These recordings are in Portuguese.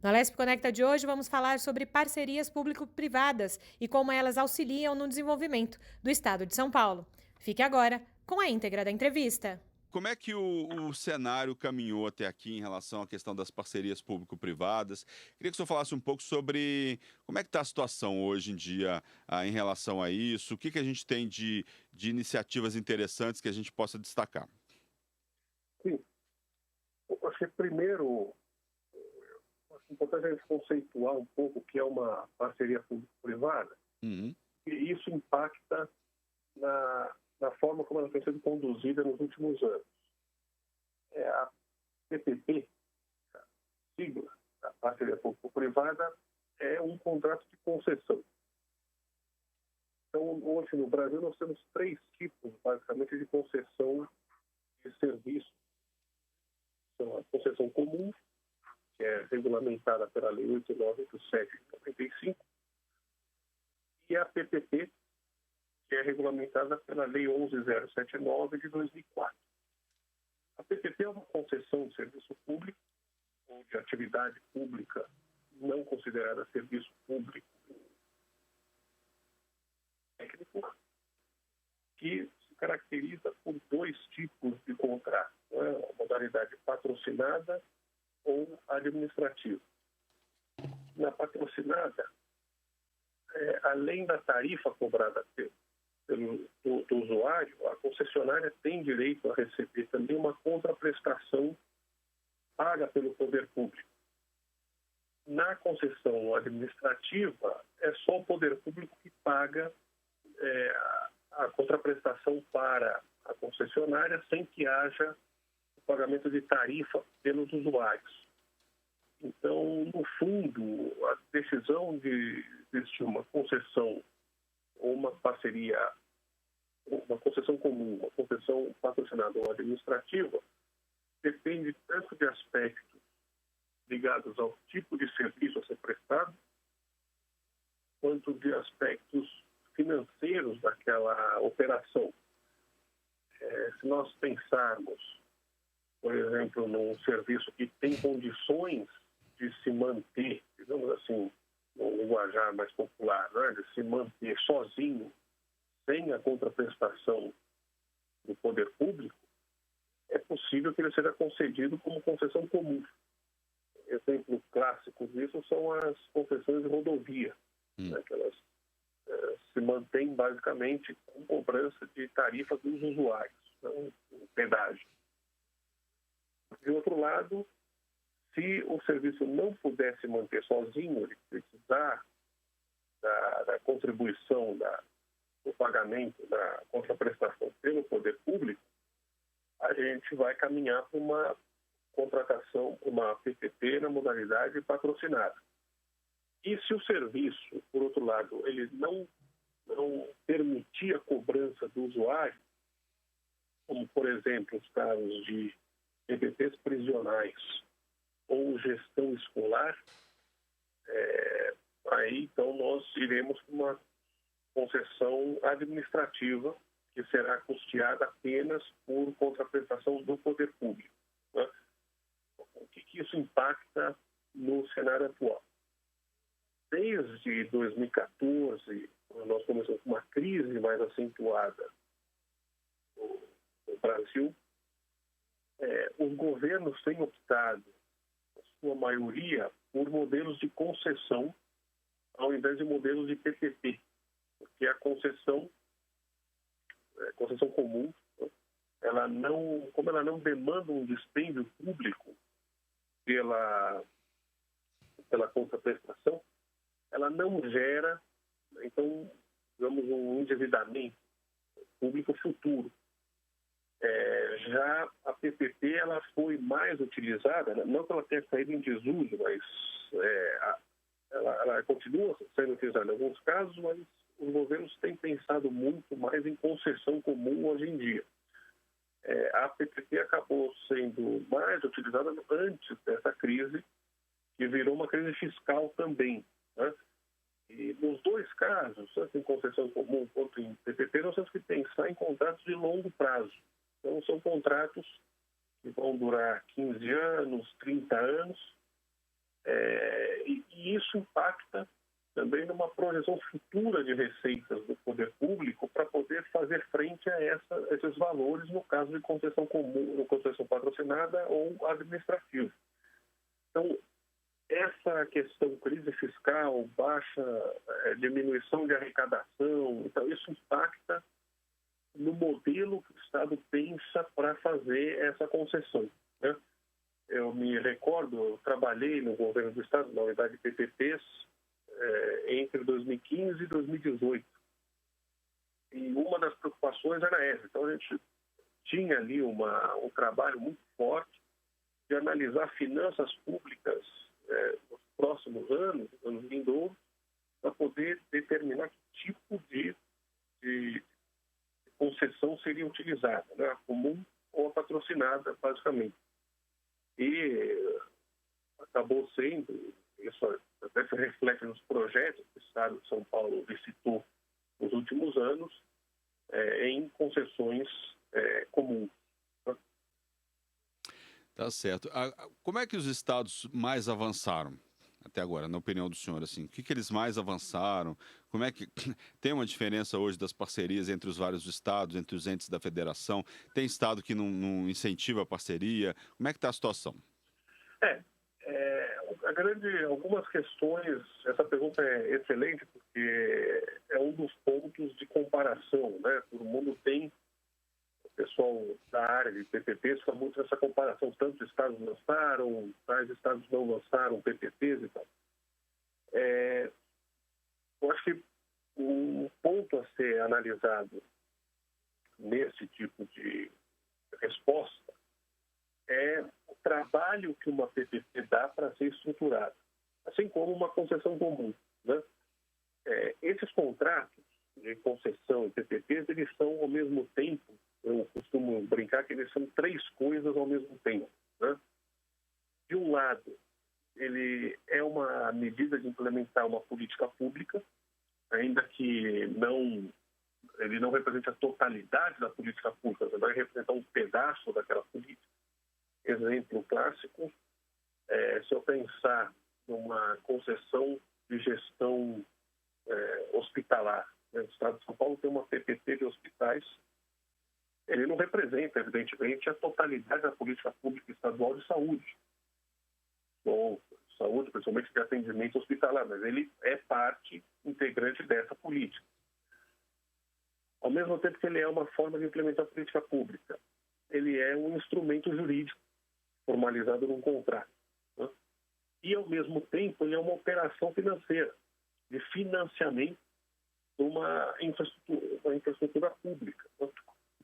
No Alesp Conecta de hoje, vamos falar sobre parcerias público-privadas e como elas auxiliam no desenvolvimento do estado de São Paulo. Fique agora com a íntegra da entrevista. Como é que o cenário caminhou até aqui em relação à questão das parcerias público-privadas? Queria que o senhor falasse um pouco sobre como é que está a situação hoje em dia, em relação a isso, o que a gente tem de iniciativas interessantes que a gente possa destacar. Sim, eu acho que primeiro é importante a gente conceituar um pouco o que é uma parceria público-privada, Uhum. e isso impacta na forma como ela tem sido conduzida nos últimos anos. A PPP, a sigla da parceria público-privada, é um contrato de concessão. Então, hoje no Brasil nós temos três tipos, basicamente, de concessão de serviço. Então, a concessão comum, que é regulamentada pela Lei 8.987 de 95, e a PPP, que é regulamentada pela Lei 11.079 de 2004. A PPP é uma concessão de serviço público ou de atividade pública não considerada serviço público técnico, que se caracteriza por dois tipos de contrato, né? A modalidade patrocinada ou administrativa. Na patrocinada, além da tarifa cobrada do usuário, a concessionária tem direito a receber também uma contraprestação paga pelo poder público. Na concessão administrativa, é só o poder público que paga a contraprestação para a concessionária sem que haja o pagamento de tarifa pelos usuários. Então, no fundo, a decisão de existir uma concessão ou uma parceria, uma concessão comum, uma concessão patrocinada ou administrativa, depende tanto de aspectos ligados ao tipo de serviço a ser prestado, quanto de aspectos financeiros daquela operação. Se nós pensarmos, por exemplo, num serviço que tem condições de se manter, digamos assim, no linguajar mais popular, né, de se manter sozinho, sem a contraprestação do poder público, é possível que ele seja concedido como concessão comum. Exemplo clássico disso são as concessões de rodovia, né, que elas se mantêm basicamente com cobrança de tarifa dos usuários, não o pedágio. De outro lado, se o serviço não puder se manter sozinho, ele precisar da contribuição, do pagamento da contraprestação pelo poder público, a gente vai caminhar para uma contratação, uma PPP na modalidade patrocinada. E se o serviço, por outro lado, ele não permitir a cobrança do usuário, como, por exemplo, os casos de PPPs prisionais ou gestão escolar, aí então nós iremos para uma concessão administrativa que será custeada apenas por contraprestação do poder público, né? O que isso impacta no cenário atual? Desde 2014, quando nós começamos com uma crise mais acentuada no Brasil, os governos têm optado, na sua maioria, por modelos de concessão ao invés de modelos de PPP, porque a concessão comum, como ela não demanda um dispêndio público pela contraprestação, ela não gera, então, digamos, um endividamento público futuro. Já a PPP ela foi mais utilizada, não que ela tenha saído em desuso, mas ela continua sendo utilizada em alguns casos, mas os governos têm pensado muito mais em concessão comum hoje em dia. A PPP acabou sendo mais utilizada antes dessa crise, que virou uma crise fiscal também, né? E nos dois casos, tanto em concessão comum quanto em PPP, nós temos que pensar em contratos de longo prazo. Então, são contratos que vão durar 15 anos, 30 anos, E isso impacta também numa projeção futura de receitas do poder público para poder fazer frente a esses valores no caso de concessão comum, concessão patrocinada ou administrativa. Então, essa questão crise fiscal, baixa diminuição de arrecadação, então isso impacta no modelo que o Estado pensa para fazer essa concessão, né? Eu me recordo, eu trabalhei no governo do Estado, na unidade de PPPs, entre 2015 e 2018. E uma das preocupações era essa. Então, a gente tinha ali um trabalho muito forte de analisar finanças públicas nos próximos anos vindouros, para poder determinar que tipo de concessão seria utilizada, né? A comum ou a patrocinada, basicamente. E acabou sendo, isso até se reflete nos projetos que o Estado de São Paulo licitou nos últimos anos, em concessões comuns. Tá certo. Como é que os estados mais avançaram até agora, na opinião do senhor? Assim, o que eles mais avançaram? Como é que tem uma diferença hoje das parcerias entre os vários estados, entre os entes da federação? Tem estado que não incentiva a parceria? Como é que está a situação? Algumas questões, essa pergunta é excelente porque é um dos pontos de comparação, né? Todo mundo tem, o pessoal da área de PPPs fica muito nessa comparação, tantos estados lançaram, tais estados não lançaram PPPs e tal. Eu acho que um ponto a ser analisado nesse tipo de resposta é o trabalho que uma PPP dá para ser estruturada, assim como uma concessão comum, né? Esses contratos de concessão e PPPs, eles são ao mesmo tempo, eu costumo brincar que eles são três coisas ao mesmo tempo, né? De um lado, ele é uma medida de implementar uma política pública, ainda que ele não represente a totalidade da política pública, ele vai representar um pedaço daquela política. Exemplo clássico, se eu pensar numa concessão de gestão hospitalar, né? O Estado de São Paulo tem uma PPP de hospitais, ele não representa, evidentemente, a totalidade da política pública estadual de saúde, ou saúde, principalmente de atendimento hospitalar, mas ele é parte integrante dessa política. Ao mesmo tempo que ele é uma forma de implementar a política pública, ele é um instrumento jurídico formalizado num contrato, né? E, ao mesmo tempo, ele é uma operação financeira, de financiamento de uma infraestrutura pública.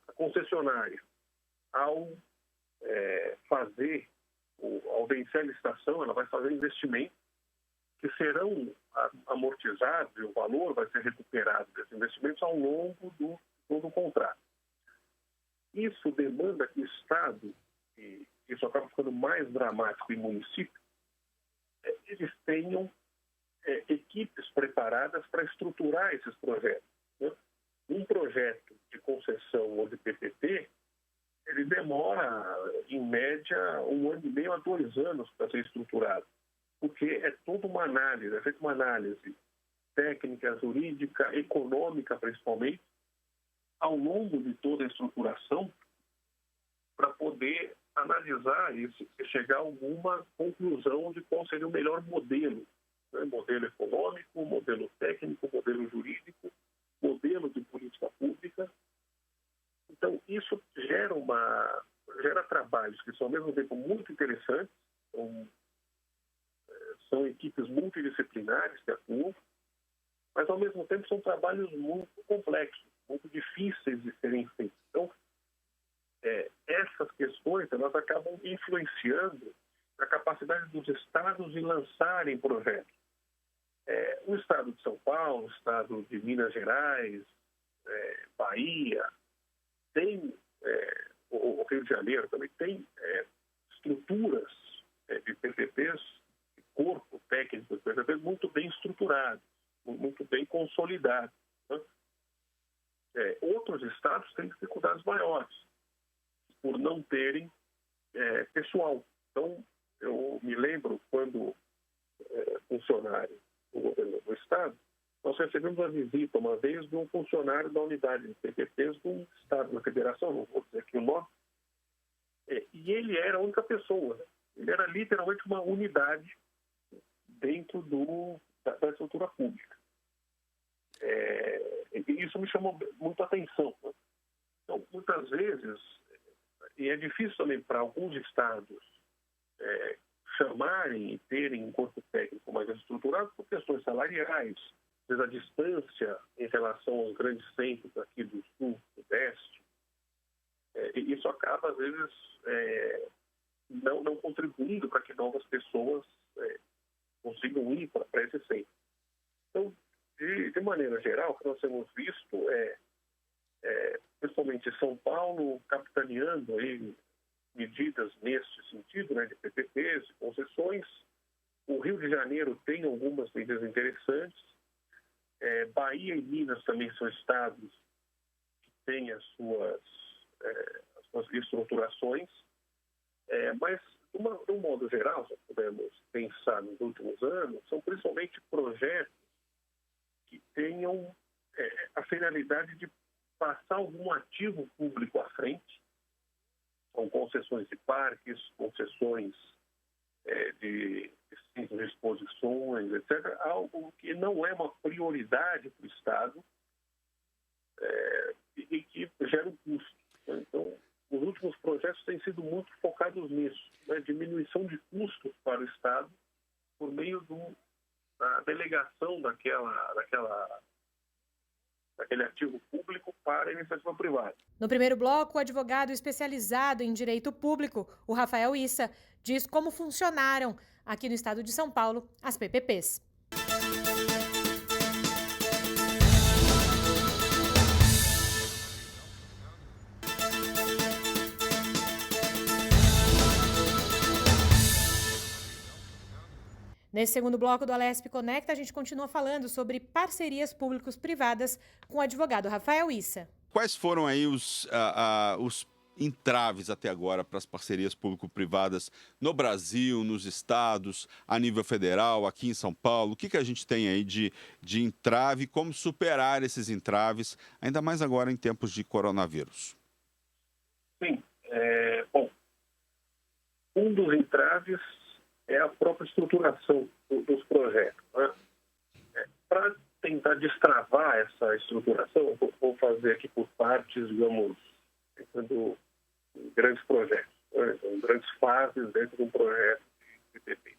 A concessionária, ao vencer a licitação, ela vai fazer investimentos que serão amortizados e o valor vai ser recuperado desses investimentos ao longo do todo o contrato. Isso demanda que o Estado, e isso acaba ficando mais dramático em municípios, eles tenham equipes preparadas para estruturar esses projetos, né? Um projeto de concessão ou de PPP, ele demora, em média, 1 ano e meio a 2 anos para ser estruturado, porque é toda uma análise, é feita uma análise técnica, jurídica, econômica, principalmente, ao longo de toda a estruturação, para poder analisar isso e chegar a alguma conclusão de qual seria o melhor modelo, né? Modelo econômico, modelo técnico, modelo jurídico, modelo de política pública. Então, isso gera trabalhos que são, ao mesmo tempo, muito interessantes, são equipes multidisciplinares que atuam, mas, ao mesmo tempo, são trabalhos muito complexos, muito difíceis de serem feitos. Então, essas questões, elas acabam influenciando a capacidade dos estados de lançarem projetos. O Estado de São Paulo, o Estado de Minas Gerais, Bahia, tem, o Rio de Janeiro também tem estruturas de PPPs, de corpo técnico de PPPs muito bem estruturados, muito bem consolidados, né? Outros estados têm dificuldades maiores por não terem pessoal. Então, eu me lembro quando funcionário do governo do Estado, nós recebemos a visita uma vez de um funcionário da unidade de PPPs do Estado, da Federação, não vou dizer aqui o nome, e ele era a única pessoa, né? Ele era literalmente uma unidade dentro da estrutura pública. E isso me chamou muito a atenção, né? Então, muitas vezes, e é difícil também para alguns estados chamarem e terem um corpo técnico mais estruturado por questões salariais, às vezes a distância em relação aos grandes centros aqui do sul, do sudeste, e isso acaba, às vezes, não contribuindo para que novas pessoas consigam ir para esse centro. Então, de maneira geral, o que nós temos visto principalmente São Paulo, capitaneando aí medidas nesse sentido, né, de PPPs, de concessões. O Rio de Janeiro tem algumas medidas interessantes. Bahia e Minas também são estados que têm as suas estruturações. Mas, de um modo geral, se pudermos pensar nos últimos anos, são principalmente projetos que tenham a finalidade de passar algum ativo público à frente. São concessões de parques, concessões de centros de exposições, etc. Algo que não é uma prioridade para o Estado e que gera um custo. Então, os últimos projetos têm sido muito focados nisso, né? Diminuição de custos para o Estado por meio da delegação daquele ativo público para a iniciativa privada. No primeiro bloco, o advogado especializado em direito público, o Rafael Issa, diz como funcionaram aqui no estado de São Paulo as PPPs. Nesse segundo bloco do Alesp Conecta, a gente continua falando sobre parcerias públicos-privadas com o advogado Rafael Issa. Quais foram aí os entraves até agora para as parcerias público-privadas no Brasil, nos estados, a nível federal, aqui em São Paulo? O que a gente tem aí de entrave? Como superar esses entraves, ainda mais agora em tempos de coronavírus? Sim. Bom, um dos entraves é a própria estruturação dos projetos, né? Para tentar destravar essa estruturação, vou fazer aqui por partes, digamos, pensando em grandes projetos, né? Em grandes fases dentro de um projeto de PPP.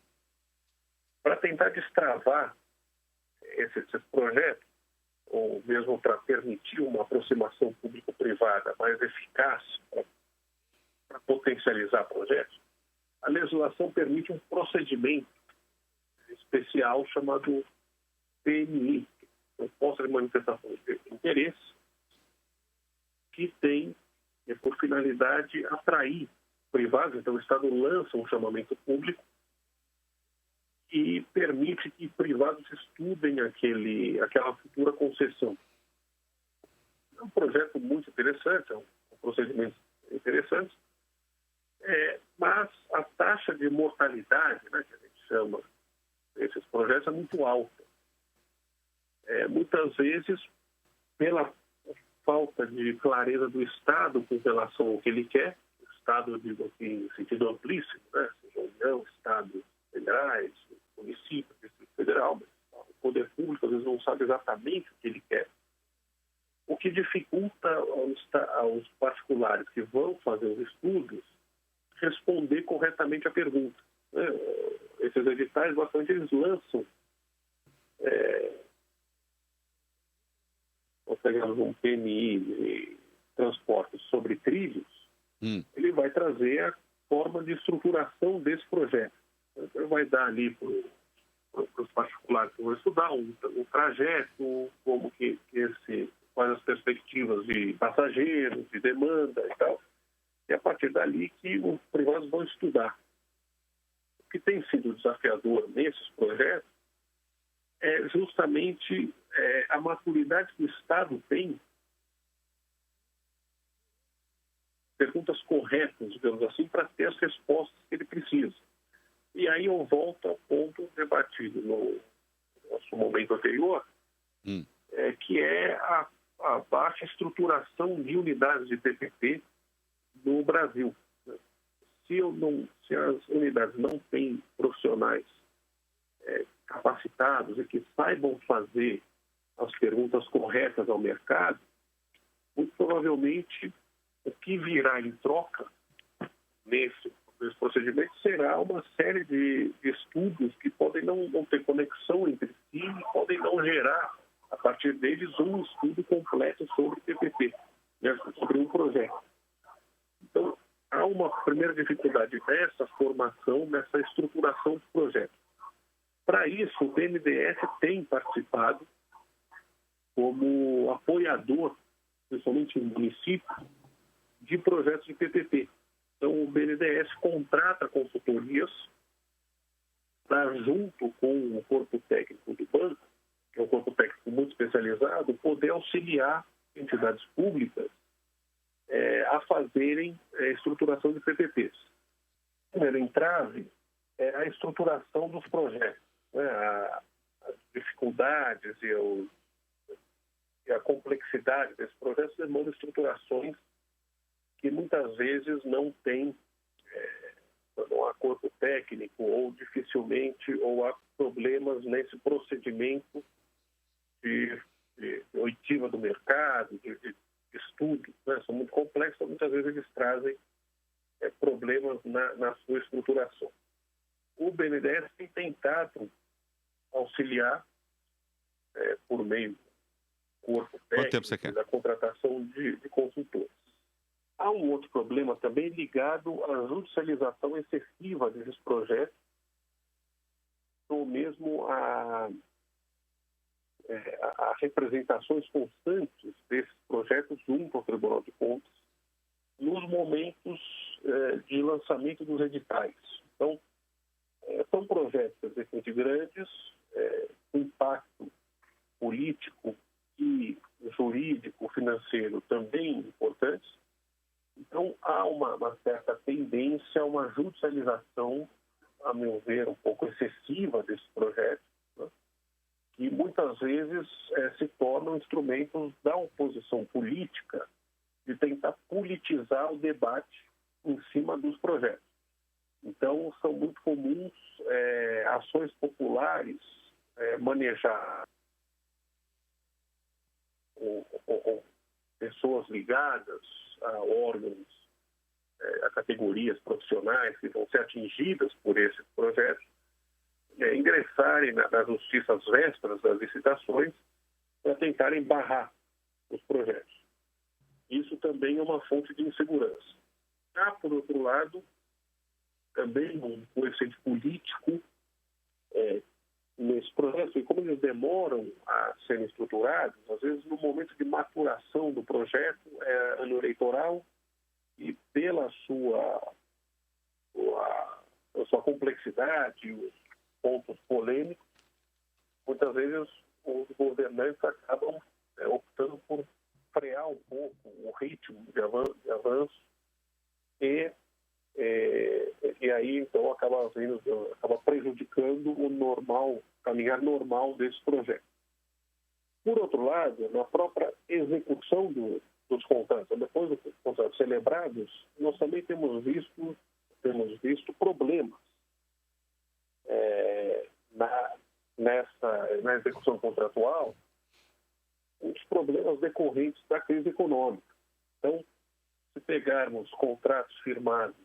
Para tentar destravar esses projetos, ou mesmo para permitir uma aproximação público-privada mais eficaz para potencializar projetos, a legislação permite um procedimento especial chamado PMI, Proposta de Manifestação de Interesse, que tem por finalidade atrair privados. Então, o Estado lança um chamamento público e permite que privados estudem aquela futura concessão. É um projeto muito interessante, é um procedimento interessante, mas a taxa de mortalidade, né, que a gente chama desses projetos, é muito alta. Muitas vezes, pela falta de clareza do Estado com relação ao que ele quer, o Estado, eu digo aqui em sentido amplíssimo, né, seja União, Estados federais, municípios, Distrito Federal, mas o poder público às vezes não sabe exatamente o que ele quer, o que dificulta aos particulares que vão fazer os estudos responder corretamente a pergunta. Né? Esses editais, bastante, eles lançam, nós pegamos um PMI de transporte sobre trilhos, ele vai trazer a forma de estruturação desse projeto. Ele vai dar ali para os particulares que vão estudar um trajeto, quais as perspectivas de passageiros, de demanda e tal. E a partir dali que os privados vão estudar. O que tem sido desafiador nesses projetos é justamente a maturidade que o Estado tem, perguntas corretas, digamos assim, para ter as respostas que ele precisa. E aí eu volto ao ponto debatido no nosso momento anterior, que é a baixa estruturação de unidades de PPP no Brasil. Se as unidades não têm profissionais capacitados e que saibam fazer as perguntas corretas ao mercado, muito provavelmente o que virá em troca nesse procedimento será uma série de estudos que podem não ter conexão entre si e podem não gerar, a partir deles, um estudo completo sobre PPP, né, sobre um projeto. Então, há uma primeira dificuldade nessa formação, nessa estruturação dos projetos. Para isso, o BNDES tem participado como apoiador, principalmente em municípios, de projetos de PPP. Então, o BNDES contrata consultorias para, junto com o corpo técnico do banco, que é um corpo técnico muito especializado, poder auxiliar entidades públicas a fazerem estruturação de PPPs. O primeiro entrave é a estruturação dos projetos, né? As dificuldades e a complexidade desses projetos demandam estruturações que muitas vezes não há corpo técnico ou dificilmente ou há problemas nesse procedimento de oitiva do mercado, de estudo, né? São muito complexos, muitas vezes eles trazem problemas na sua estruturação. O BNDES tem tentado auxiliar por meio do corpo técnico da contratação de consultores. Há um outro problema também ligado à judicialização excessiva desses projetos, ou mesmo a representações constantes desses projetos junto ao Tribunal de Contas nos momentos de lançamento dos editais. Então, são projetos extremamente grandes, com impacto político e jurídico, financeiro também importantes. Então, há uma certa tendência a uma judicialização, a meu ver, um pouco excessiva desses projetos, né? Que muitas vezes se tornam instrumentos da oposição política de tentar politizar o debate em cima dos projetos. Então, são muito comuns ações populares manejar ou pessoas ligadas a órgãos, a categorias profissionais que vão ser atingidas por esses projetos, ingressarem na justiça às vésperas das licitações para tentarem barrar os projetos. Isso também é uma fonte de insegurança. Há, por outro lado, também um coeficiente político nesse processo, e como eles demoram a serem estruturados, às vezes no momento de maturação do projeto, ano eleitoral, e pela sua complexidade, os pontos polêmicos, muitas vezes os governantes acabam optando por frear um pouco o ritmo de avanço e aí então acaba prejudicando o caminhar normal desse projeto. Por outro lado, na própria execução dos contratos, depois dos contratos celebrados, nós também temos visto problemas na execução contratual, os problemas decorrentes da crise econômica. Então, se pegarmos contratos firmados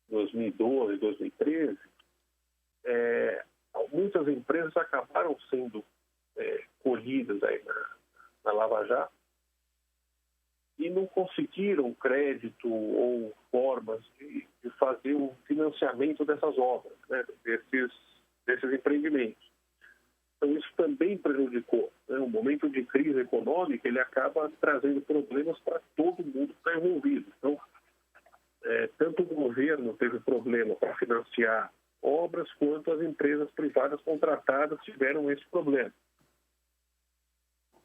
em 2012, 2013, muitas empresas acabaram sendo colhidas aí na Lava Jato e não conseguiram crédito ou formas de fazer o financiamento dessas obras, né, desses empreendimentos. Então, isso também prejudicou, né? O momento de crise econômica, ele acaba trazendo problemas para todo mundo que está envolvido. Então, tanto o governo teve problema para financiar obras, quanto as empresas privadas contratadas tiveram esse problema.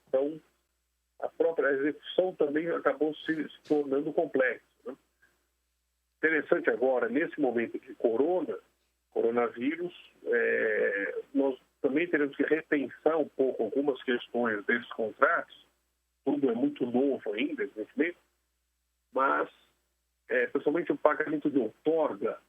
Então, a própria execução também acabou se tornando complexa, né? Interessante agora, nesse momento de corona, coronavírus, nós também teremos que repensar um pouco algumas questões desses contratos. Tudo é muito novo ainda, evidentemente, mas principalmente o pagamento de outorga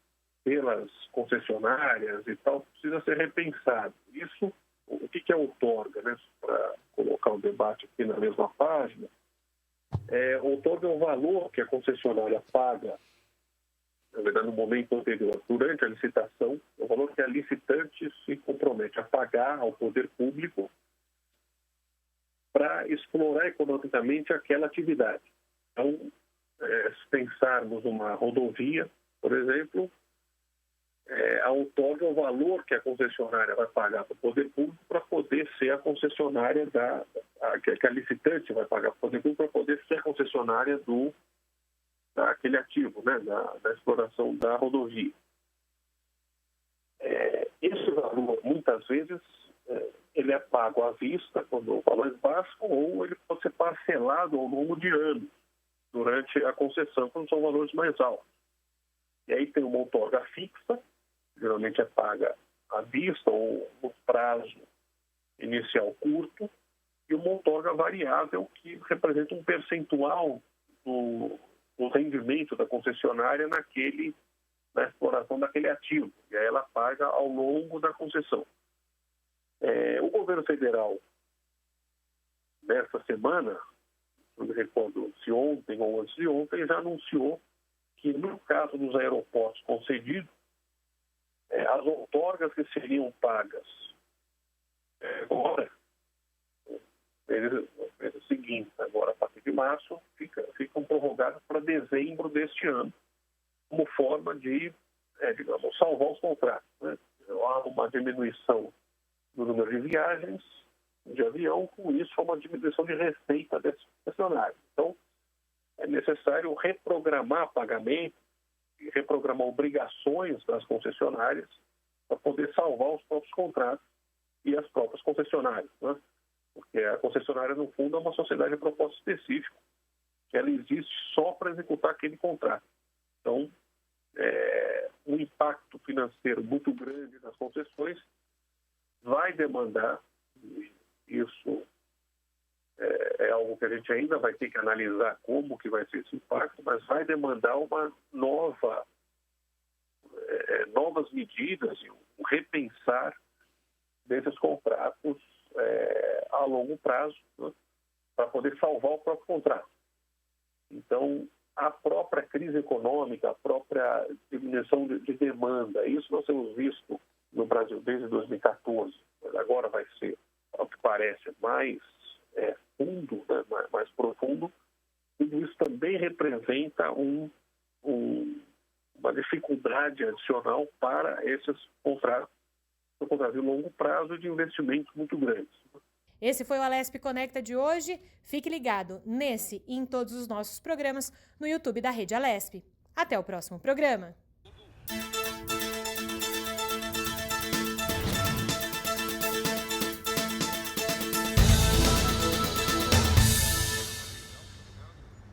pelas concessionárias e tal precisa ser repensado. Isso, o que é outorga, né? Para colocar o debate aqui na mesma página, outorga é o valor que a concessionária paga, na verdade, no momento anterior, durante a licitação, é o valor que a licitante se compromete a pagar ao poder público para explorar economicamente aquela atividade. Então, se pensarmos uma rodovia, por exemplo, a outorga é o valor que a concessionária vai pagar para o poder público para poder ser a concessionária que a licitante vai pagar para o poder público para poder ser a concessionária daquele ativo, né, da exploração da rodovia. Esse valor, muitas vezes, ele é pago à vista, quando o valor é baixo, ou ele pode ser parcelado ao longo de anos, durante a concessão, quando são valores mais altos. E aí tem uma outorga fixa, geralmente é paga à vista ou no prazo inicial curto, e uma outorga variável que representa um percentual do rendimento da concessionária na exploração daquele ativo. E aí ela paga ao longo da concessão. O governo federal, nessa semana, não me recordo se ontem ou antes de ontem, já anunciou que, no caso dos aeroportos concedidos, as outorgas que seriam pagas agora, no mês seguinte, agora a partir de março, ficam prorrogadas para dezembro deste ano, como forma de, digamos, salvar os contratos, né? Há uma diminuição do número de viagens de avião, com isso há uma diminuição de receita desses concessionários. Então, é necessário reprogramar pagamento e reprogramar obrigações das concessionárias para poder salvar os próprios contratos e as próprias concessionárias, né? Porque a concessionária, no fundo, é uma sociedade de propósito específico, que ela existe só para executar aquele contrato. Então, um impacto financeiro muito grande nas concessões vai demandar, isso é algo que a gente ainda vai ter que analisar como que vai ser esse impacto, mas vai demandar uma novas medidas e um repensar desses contratos a longo prazo, né, para poder salvar o próprio contrato. Então, a própria crise econômica, a própria diminuição de demanda, isso nós temos visto no Brasil desde 2014, mas agora vai ser, ao que parece, mais fundo, né, mais profundo. Tudo isso também representa uma dificuldade adicional para esses contratos de longo prazo e de investimentos muito grandes. Esse foi o Alesp Conecta de hoje. Fique ligado nesse e em todos os nossos programas no YouTube da Rede Alesp. Até o próximo programa.